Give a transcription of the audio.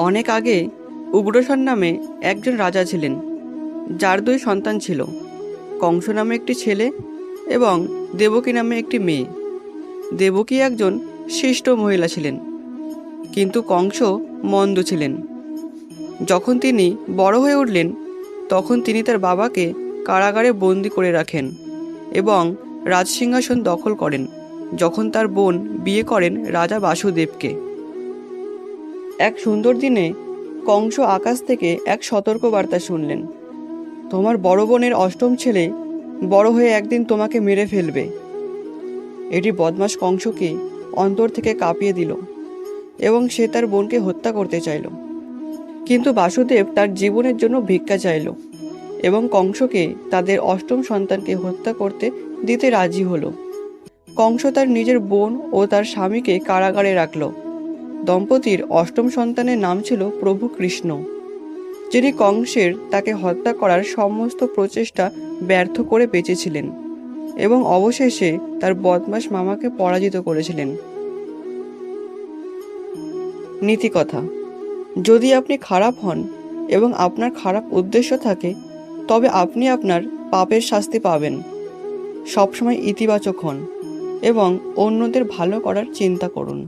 অনেক আগে উগ্রসেন নামে একজন রাজা ছিলেন, যার দুই সন্তান ছিল, কংস নামে একটি ছেলে এবং দেবকী নামে একটি মেয়ে। দেবকী একজন শিষ্ট মহিলা ছিলেন, কিন্তু কংস মন্দ ছিলেন। যখন তিনি বড় হয়ে উঠলেন, তখন তিনি তার বাবাকে কারাগারে বন্দি করে রাখেন এবং রাজসিংহাসন দখল করেন যখন তার বোন বিয়ে করেন রাজা বাসুদেবকে। এক সুন্দর দিনে কংস আকাশ থেকে এক সতর্কবার্তা শুনলেন, তোমার বড় বোনের অষ্টম ছেলে বড় হয়ে একদিন তোমাকে মেরে ফেলবে। এটি বদমাশ কংসকে অন্তর থেকে কাঁপিয়ে দিল এবং সে তার বোনকে হত্যা করতে চাইল। কিন্তু বাসুদেব তার জীবনের জন্য ভিক্ষা চাইল এবং কংসকে তাদের অষ্টম সন্তানকে হত্যা করতে দিতে রাজি হলো। কংস তার নিজের বোন ও তার স্বামীকে কারাগারে রাখল। দম্পতির অষ্টম সন্তানের নাম ছিল প্রভু কৃষ্ণ, যিনি কংসের তাকে হত্যা করার সমস্ত প্রচেষ্টা ব্যর্থ করে বেঁচেছিলেন এবং অবশেষে তার বদমাশ মামাকে পরাজিত করেছিলেন। নীতিকথা: যদি আপনি খারাপ হন এবং আপনার খারাপ উদ্দেশ্য থাকে, তবে আপনি আপনার পাপের শাস্তি পাবেন। সবসময় ইতিবাচক হন এবং অন্যদের ভালো করার চিন্তা করুন।